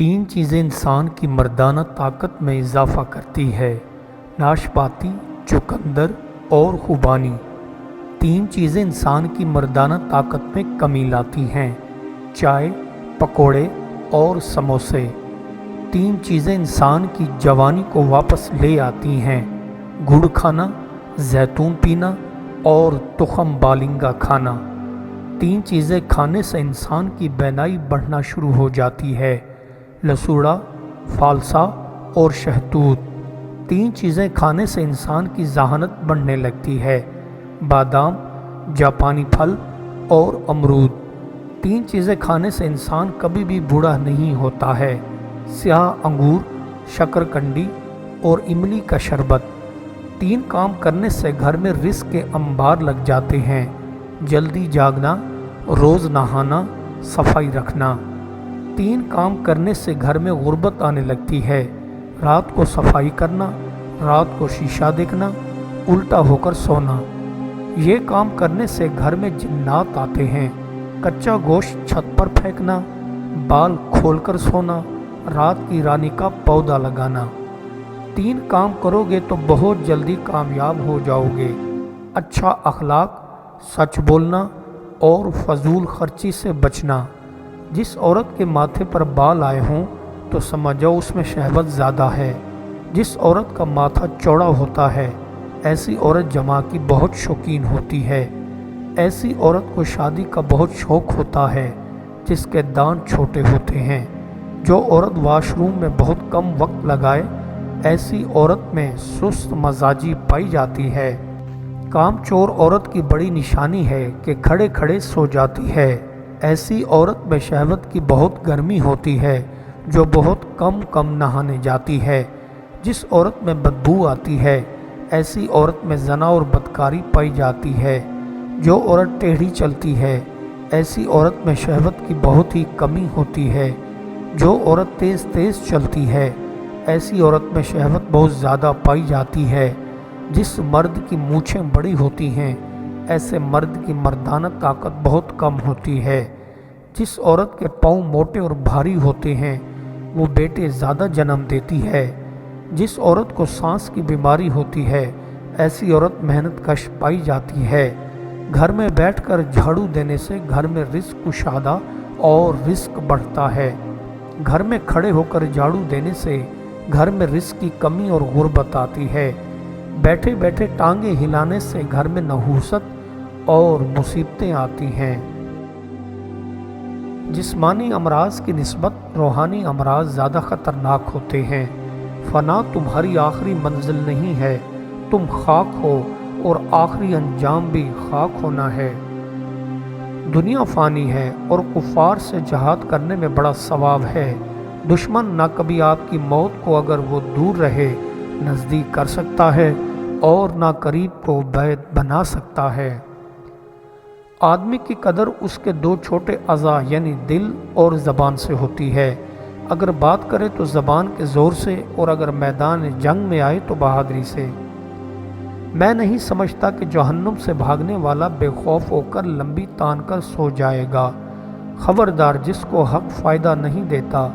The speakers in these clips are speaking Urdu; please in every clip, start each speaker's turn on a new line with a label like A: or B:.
A: تین چیزیں انسان کی مردانہ طاقت میں اضافہ کرتی ہے: ناشپاتی، چقندر اور خوبانی۔ تین چیزیں انسان کی مردانہ طاقت میں کمی لاتی ہیں: چائے، پکوڑے اور سموسے۔ تین چیزیں انسان کی جوانی کو واپس لے آتی ہیں: گڑ کھانا، زیتون پینا اور تخم بالنگا کھانا۔ تین چیزیں کھانے سے انسان کی بینائی بڑھنا شروع ہو جاتی ہے: لسوڑا، فالسا اور شہتوت۔ تین چیزیں کھانے سے انسان کی ذہانت بڑھنے لگتی ہے: بادام، جاپانی پھل اور امرود۔ تین چیزیں کھانے سے انسان کبھی بھی بوڑھا نہیں ہوتا ہے: سیاہ انگور، شکرکنڈی اور املی کا شربت۔ تین کام کرنے سے گھر میں رزق کے انبار لگ جاتے ہیں: جلدی جاگنا، روز نہانا، صفائی رکھنا۔ تین کام کرنے سے گھر میں غربت آنے لگتی ہے: رات کو صفائی کرنا، رات کو شیشہ دیکھنا، الٹا ہو کر سونا۔ یہ کام کرنے سے گھر میں جنات آتے ہیں: کچا گوشت چھت پر پھینکنا، بال کھول کر سونا، رات کی رانی کا پودا لگانا۔ تین کام کرو گے تو بہت جلدی کامیاب ہو جاؤ گے: اچھا اخلاق، سچ بولنا اور فضول خرچی سے بچنا۔ جس عورت کے ماتھے پر بال آئے ہوں تو سمجھو اس میں شہوت زیادہ ہے۔ جس عورت کا ماتھا چوڑا ہوتا ہے، ایسی عورت جماع کی بہت شوقین ہوتی ہے۔ ایسی عورت کو شادی کا بہت شوق ہوتا ہے جس کے دان چھوٹے ہوتے ہیں۔ جو عورت واش روم میں بہت کم وقت لگائے، ایسی عورت میں سست مزاجی پائی جاتی ہے۔ کام چور عورت کی بڑی نشانی ہے کہ کھڑے کھڑے سو جاتی ہے۔ ایسی عورت میں شہوت کی بہت گرمی ہوتی ہے جو بہت کم نہانے جاتی ہے۔ جس عورت میں بدبو آتی ہے، ایسی عورت میں زنا اور بدکاری پائی جاتی ہے۔ جو عورت ٹیڑھی چلتی ہے، ایسی عورت میں شہوت کی بہت ہی کمی ہوتی ہے۔ جو عورت تیز تیز چلتی ہے، ایسی عورت میں شہوت بہت زیادہ پائی جاتی ہے۔ جس مرد کی مونچھیں بڑی ہوتی ہیں، ایسے مرد کی مردانہ طاقت بہت کم ہوتی ہے۔ جس عورت کے پاؤں موٹے اور بھاری ہوتے ہیں، وہ بیٹے زیادہ جنم دیتی ہے۔ جس عورت کو سانس کی بیماری ہوتی ہے، ایسی عورت محنت کش پائی جاتی ہے۔ گھر میں بیٹھ کر جھاڑو دینے سے گھر میں رزق کشادہ اور رزق بڑھتا ہے۔ گھر میں کھڑے ہو کر جھاڑو دینے سے گھر میں رزق کی کمی اور غربت آتی ہے۔ بیٹھے بیٹھے ٹانگیں ہلانے سے گھر میں نحوست اور مصیبتیں آتی ہیں۔ جسمانی امراض کی نسبت روحانی امراض زیادہ خطرناک ہوتے ہیں۔ فنا تمہاری آخری منزل نہیں ہے، تم خاک ہو اور آخری انجام بھی خاک ہونا ہے۔ دنیا فانی ہے اور کفار سے جہاد کرنے میں بڑا ثواب ہے۔ دشمن نہ کبھی آپ کی موت کو اگر وہ دور رہے نزدیک کر سکتا ہے اور نہ قریب کو بعید بنا سکتا ہے۔ آدمی کی قدر اس کے دو چھوٹے اعضاء یعنی دل اور زبان سے ہوتی ہے۔ اگر بات کرے تو زبان کے زور سے اور اگر میدان جنگ میں آئے تو بہادری سے۔ میں نہیں سمجھتا کہ جہنم سے بھاگنے والا بے خوف ہو کر لمبی تان کر سو جائے گا۔ خبردار، جس کو حق فائدہ نہیں دیتا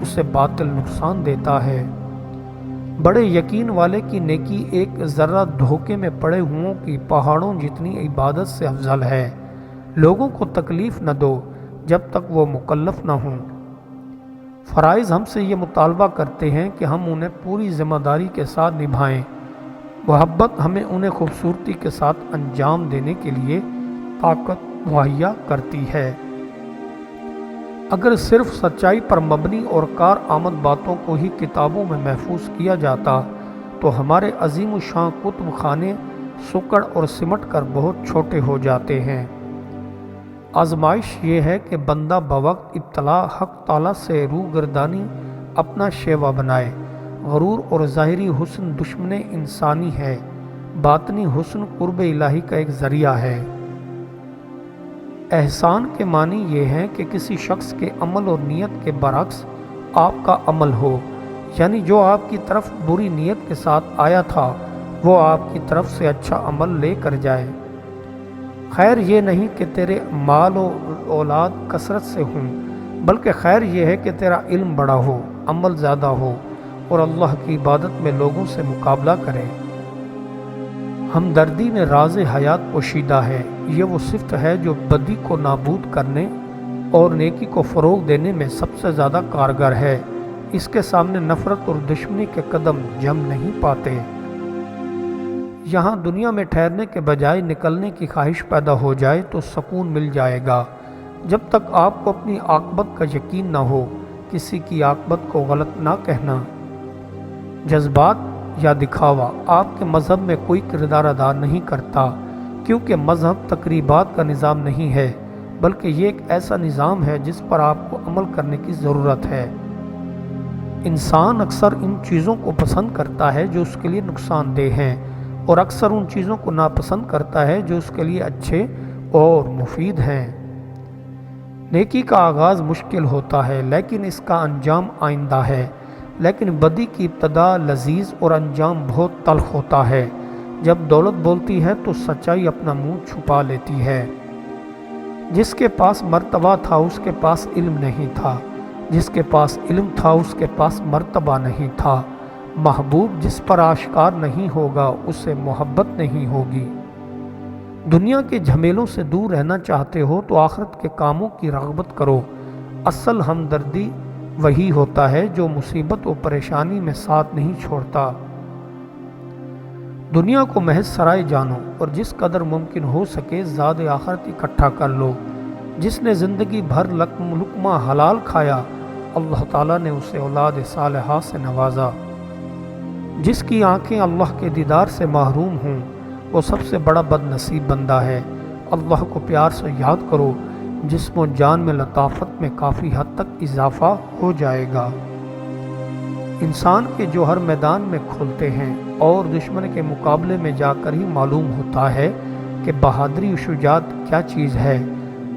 A: اسے باطل نقصان دیتا ہے۔ بڑے یقین والے کی نیکی ایک ذرہ دھوکے میں پڑے ہوں کی پہاڑوں جتنی عبادت سے افضل ہے۔ لوگوں کو تکلیف نہ دو جب تک وہ مکلف نہ ہوں۔ فرائض ہم سے یہ مطالبہ کرتے ہیں کہ ہم انہیں پوری ذمہ داری کے ساتھ نبھائیں۔ محبت ہمیں انہیں خوبصورتی کے ساتھ انجام دینے کے لیے طاقت مہیا کرتی ہے۔ اگر صرف سچائی پر مبنی اور کارآمد باتوں کو ہی کتابوں میں محفوظ کیا جاتا تو ہمارے عظیم الشان کتب خانے سکڑ اور سمٹ کر بہت چھوٹے ہو جاتے ہیں۔ آزمائش یہ ہے کہ بندہ بوقت ابتلا حق تعالیٰ سے روگردانی اپنا شیوا بنائے۔ غرور اور ظاہری حسن دشمن انسانی ہے، باطنی حسن قرب الہی کا ایک ذریعہ ہے۔ احسان کے معنی یہ ہے کہ کسی شخص کے عمل اور نیت کے برعکس آپ کا عمل ہو، یعنی جو آپ کی طرف بری نیت کے ساتھ آیا تھا وہ آپ کی طرف سے اچھا عمل لے کر جائے۔ خیر یہ نہیں کہ تیرے مال و اولاد کثرت سے ہوں بلکہ خیر یہ ہے کہ تیرا علم بڑا ہو، عمل زیادہ ہو اور اللہ کی عبادت میں لوگوں سے مقابلہ کرے۔ ہمدردی میں راز حیات پوشیدہ ہے۔ یہ وہ صفت ہے جو بدی کو نابود کرنے اور نیکی کو فروغ دینے میں سب سے زیادہ کارگر ہے۔ اس کے سامنے نفرت اور دشمنی کے قدم جم نہیں پاتے۔ یہاں دنیا میں ٹھہرنے کے بجائے نکلنے کی خواہش پیدا ہو جائے تو سکون مل جائے گا۔ جب تک آپ کو اپنی عاقبت کا یقین نہ ہو، کسی کی عاقبت کو غلط نہ کہنا۔ جذبات یا دکھاوا آپ کے مذہب میں کوئی کردار ادا نہیں کرتا، کیونکہ مذہب تقریبات کا نظام نہیں ہے، بلکہ یہ ایک ایسا نظام ہے جس پر آپ کو عمل کرنے کی ضرورت ہے۔ انسان اکثر ان چیزوں کو پسند کرتا ہے جو اس کے لیے نقصان دہ ہیں، اور اکثر ان چیزوں کو ناپسند کرتا ہے جو اس کے لیے اچھے اور مفید ہیں۔ نیکی کا آغاز مشکل ہوتا ہے لیکن اس کا انجام آئندہ ہے، لیکن بدی کی ابتدا لذیذ اور انجام بہت تلخ ہوتا ہے۔ جب دولت بولتی ہے تو سچائی اپنا منہ چھپا لیتی ہے۔ جس کے پاس مرتبہ تھا اس کے پاس علم نہیں تھا، جس کے پاس علم تھا اس کے پاس مرتبہ نہیں تھا۔ محبوب جس پر آشکار نہیں ہوگا اسے محبت نہیں ہوگی۔ دنیا کے جھمیلوں سے دور رہنا چاہتے ہو تو آخرت کے کاموں کی رغبت کرو۔ اصل ہمدردی وہی ہوتا ہے جو مصیبت و پریشانی میں ساتھ نہیں چھوڑتا۔ دنیا کو محض سرائے جانو اور جس قدر ممکن ہو سکے زاد آخرت اکٹھا کر لو۔ جس نے زندگی بھر لقمہ حلال کھایا، اللہ تعالیٰ نے اسے اولاد صالحہ سے نوازا۔ جس کی آنکھیں اللہ کے دیدار سے محروم ہوں وہ سب سے بڑا بد نصیب بندہ ہے۔ اللہ کو پیار سے یاد کرو، جسم و جان میں لطافت میں کافی حد تک اضافہ ہو جائے گا۔ انسان کے جو ہر میدان میں کھلتے ہیں اور دشمن کے مقابلے میں جا کر ہی معلوم ہوتا ہے کہ بہادری و شجاعت کیا چیز ہے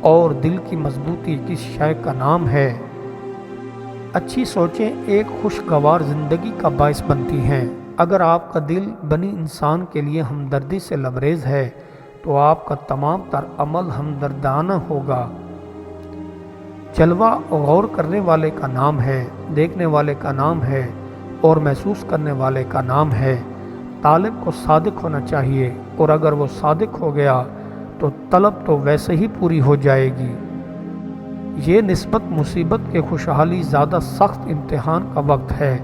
A: اور دل کی مضبوطی کس شے کا نام ہے۔ اچھی سوچیں ایک خوشگوار زندگی کا باعث بنتی ہیں۔ اگر آپ کا دل بنی انسان کے لیے ہمدردی سے لبریز ہے تو آپ کا تمام تر عمل ہمدردانہ ہوگا۔ جلوہ غور کرنے والے کا نام ہے، دیکھنے والے کا نام ہے اور محسوس کرنے والے کا نام ہے۔ طالب کو صادق ہونا چاہیے، اور اگر وہ صادق ہو گیا تو طلب تو ویسے ہی پوری ہو جائے گی۔ یہ نسبت مصیبت کے خوشحالی زیادہ سخت امتحان کا وقت ہے،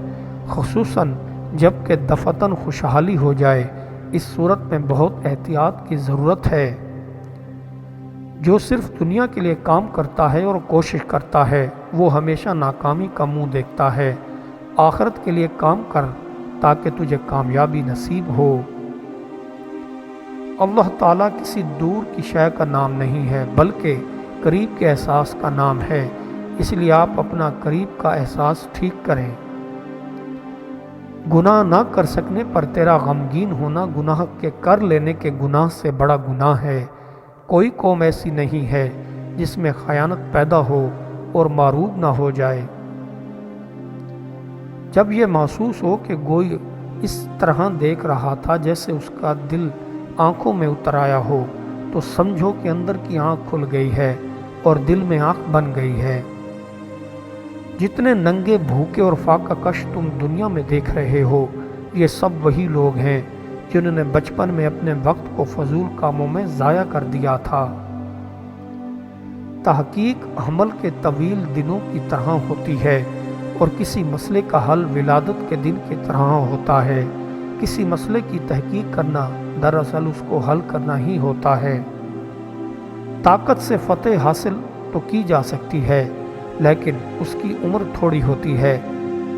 A: خصوصاً جب کہ دفتن خوشحالی ہو جائے۔ اس صورت میں بہت احتیاط کی ضرورت ہے۔ جو صرف دنیا کے لیے کام کرتا ہے اور کوشش کرتا ہے وہ ہمیشہ ناکامی کا منہ دیکھتا ہے۔ آخرت کے لیے کام کر تاکہ تجھے کامیابی نصیب ہو۔ اللہ تعالیٰ کسی دور کی شے کا نام نہیں ہے بلکہ قریب کے احساس کا نام ہے، اس لیے آپ اپنا قریب کا احساس ٹھیک کریں۔ گناہ نہ کر سکنے پر تیرا غمگین ہونا گناہ کے کر لینے کے گناہ سے بڑا گناہ ہے۔ کوئی قوم ایسی نہیں ہے جس میں خیانت پیدا ہو اور معروب نہ ہو جائے۔ جب یہ محسوس ہو کہ کوئی اس طرح دیکھ رہا تھا جیسے اس کا دل آنکھوں میں اتر آیا ہو، تو سمجھو کہ اندر کی آنکھ کھل گئی ہے اور دل میں آنکھ بن گئی ہے۔ جتنے ننگے بھوکے اور فاقہ کش تم دنیا میں دیکھ رہے ہو، یہ سب وہی لوگ ہیں جنہوں نے بچپن میں اپنے وقت کو فضول کاموں میں ضائع کر دیا تھا۔ تحقیق حمل کے طویل دنوں کی طرح ہوتی ہے اور کسی مسئلے کا حل ولادت کے دن کی طرح ہوتا ہے۔ کسی مسئلے کی تحقیق کرنا دراصل اس کو حل کرنا ہی ہوتا ہے۔ طاقت سے فتح حاصل تو کی جا سکتی ہے لیکن اس کی عمر تھوڑی ہوتی ہے۔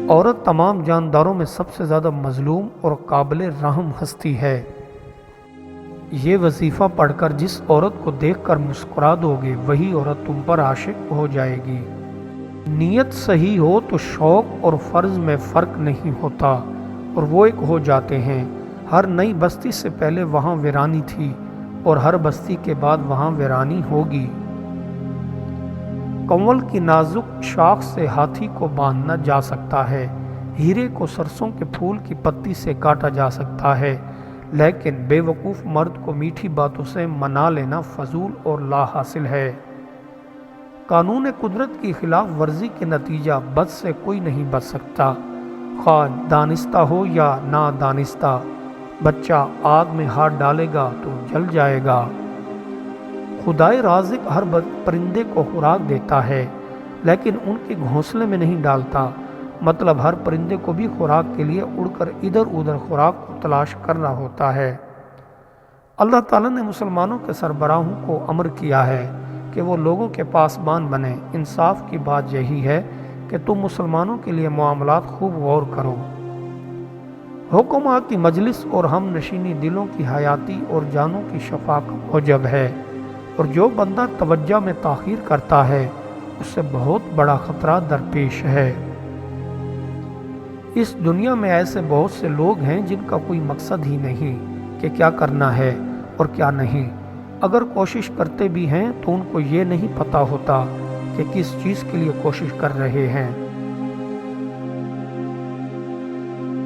A: عورت تمام جانداروں میں سب سے زیادہ مظلوم اور قابل رحم ہستی ہے۔ یہ وظیفہ پڑھ کر جس عورت کو دیکھ کر مسکرا دو گے وہی عورت تم پر عاشق ہو جائے گی۔ نیت صحیح ہو تو شوق اور فرض میں فرق نہیں ہوتا اور وہ ایک ہو جاتے ہیں۔ ہر نئی بستی سے پہلے وہاں ویرانی تھی اور ہر بستی کے بعد وہاں ویرانی ہوگی۔ کنول کی نازک شاخ سے ہاتھی کو باندھنا جا سکتا ہے، ہیرے کو سرسوں کے پھول کی پتی سے کاٹا جا سکتا ہے، لیکن بے وقوف مرد کو میٹھی باتوں سے منا لینا فضول اور لا حاصل ہے۔ قانون قدرت کی خلاف ورزی کے نتیجہ بد سے کوئی نہیں بچ سکتا، خواہ دانستہ ہو یا نادانستہ۔ بچہ آگ میں ہاتھ ڈالے گا تو جل جائے گا۔ خدائے رازق ہر پرندے کو خوراک دیتا ہے لیکن ان کے گھونسلے میں نہیں ڈالتا، مطلب ہر پرندے کو بھی خوراک کے لیے اڑ کر ادھر ادھر خوراک کو تلاش کرنا ہوتا ہے۔ اللہ تعالیٰ نے مسلمانوں کے سربراہوں کو امر کیا ہے کہ وہ لوگوں کے پاسبان بنیں۔ انصاف کی بات یہی ہے کہ تم مسلمانوں کے لیے معاملات خوب غور کرو۔ حکماں کی مجلس اور ہم نشینی دلوں کی حیاتی اور جانوں کی شفا کا موجب ہے، اور جو بندہ توجہ میں تاخیر کرتا ہے اس سے بہت بڑا خطرہ درپیش ہے۔ اس دنیا میں ایسے بہت سے لوگ ہیں جن کا کوئی مقصد ہی نہیں کہ کیا کرنا ہے اور کیا نہیں۔ اگر کوشش کرتے بھی ہیں تو ان کو یہ نہیں پتہ ہوتا کہ کس چیز کے لیے کوشش کر رہے ہیں۔